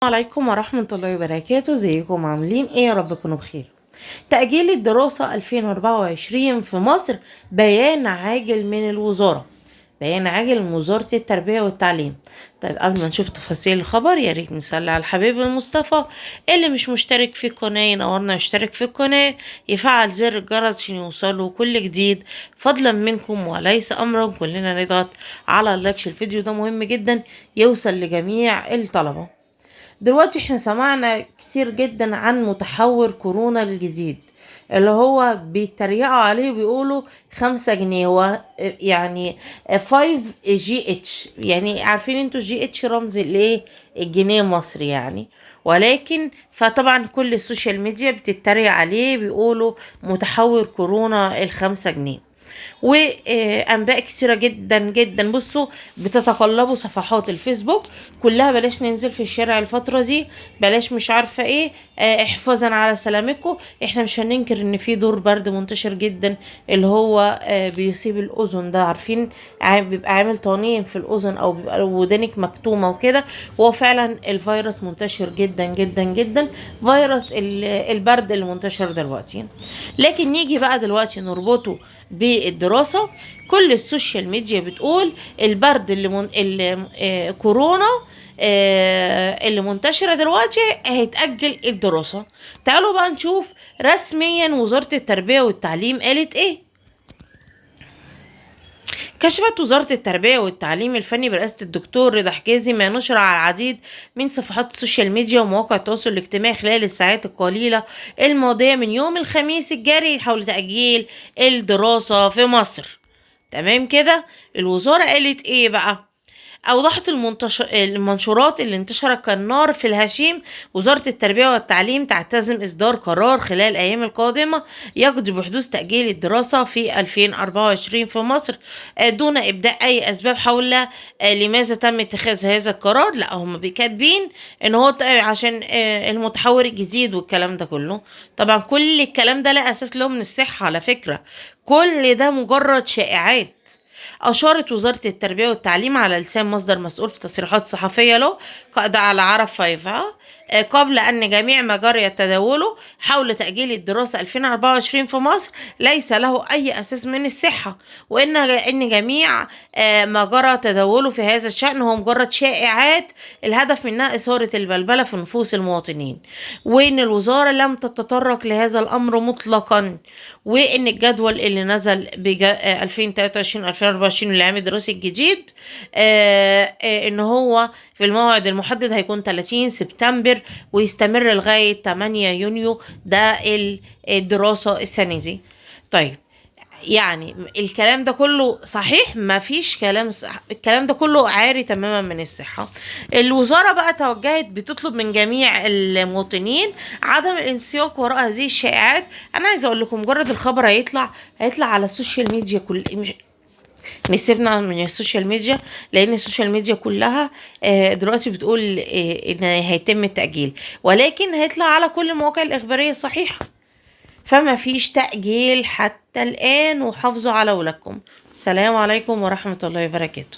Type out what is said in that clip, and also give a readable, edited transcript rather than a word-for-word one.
عليكم ورحمة الله وبركاته. ازيكم عاملين ايه؟ يا رب تكونوا بخير. تأجيل الدراسة 2024 في مصر، بيان عاجل من الوزارة. بيان عاجل من وزارة التربية والتعليم. طيب قبل ما نشوف تفاصيل الخبر، يا ريت نصلي على الحبيب المصطفى. اللي مش مشترك في القناة ينورنا يشترك في القناة، يفعل زر الجرس عشان يوصله كل جديد فضلا منكم وليس أمرا. كلنا نضغط على اللايك، الفيديو ده مهم جدا يوصل لجميع الطلبة. دلوقتي احنا سمعنا كتير جدا عن متحور كورونا الجديد اللي هو بيتريقوا عليه وبيقولوا 5 جنيه. هو يعني 5 GH، يعني عارفين انتوا GH رمز الايه؟ الجنيه المصري يعني. ولكن فطبعا كل السوشيال ميديا بتتريق عليه، بيقولوا متحور كورونا 5 جنيه. وانباء كتيره جدا جدا. بصوا، بتتقلبوا صفحات الفيسبوك كلها بلاش ننزل في الشارع الفتره دي، بلاش مش عارفه ايه، حفاظا على سلامتكم. احنا مش هننكر ان في دور برد منتشر جدا اللي هو بيصيب الاذن ده، عارفين؟ بيبقى عامل طنين في الاذن او بيبقى ودانك مكتومه وكده. وهو فعلا الفيروس منتشر جدا جدا جدا، فيروس البرد اللي منتشر دلوقتي. لكن نيجي بقى دلوقتي نربطه بالدراسة. كل السوشيال ميديا بتقول البرد اللي كورونا اللي منتشرة دلوقتي هيتأجل الدراسة. تعالوا بقى نشوف رسميا وزارة التربية والتعليم قالت ايه. كشفت وزارة التربية والتعليم الفني برئاسة الدكتور رضا حجازي ما نشر على العديد من صفحات السوشيال ميديا ومواقع التواصل الاجتماعي خلال الساعات القليلة الماضية من يوم الخميس الجاري حول تأجيل الدراسة في مصر. تمام كده؟ الوزارة قالت ايه بقى؟ أوضحت المنشورات اللي انتشرت كالنار في الهشيم. وزارة التربية والتعليم تعتزم إصدار قرار خلال الأيام القادمة يقضي بحدوث تأجيل الدراسة في 2024 في مصر، دون إبداء أي أسباب حول لماذا تم اتخاذ هذا القرار. لا، هم كاتبين إن هو عشان المتحور الجديد والكلام ده كله. طبعا كل الكلام ده لا أساس له من الصحة على فكرة، كل ده مجرد شائعات. أشارت وزارة التربية والتعليم على لسان مصدر مسؤول في تصريحات صحفية له قد على عرب 5 قبل أن جميع ما جرى تداوله حول تأجيل الدراسة 2024 في مصر ليس له أي أساس من الصحة، وإن جميع ما جرى تداوله في هذا الشأن هو مجرد شائعات الهدف منها إثارة البلبلة في نفوس المواطنين، وإن الوزارة لم تتطرق لهذا الأمر مطلقا، وإن الجدول اللي نزل 2023-2024 العام الدراسي الجديد إن هو في الموعد المحدد هيكون 30 سبتمبر ويستمر لغاية 8 يونيو ده الدراسة السنة دي. طيب، يعني الكلام ده كله صحيح؟ ما فيش كلام الكلام ده كله عاري تماما من الصحة. الوزارة بقى توجهت بتطلب من جميع المواطنين عدم الانسياق وراء هذه الشائعات. انا عايزه اقول لكم مجرد الخبر هيطلع على السوشيال ميديا مش نسيبنا من السوشيال ميديا، لان السوشيال ميديا كلها دلوقتي بتقول ان هيتم التأجيل، ولكن هيطلع على كل المواقع الإخبارية الصحيحة. فما فيش تأجيل حتى الآن، وحافظوا على ولادكم. السلام عليكم ورحمة الله وبركاته.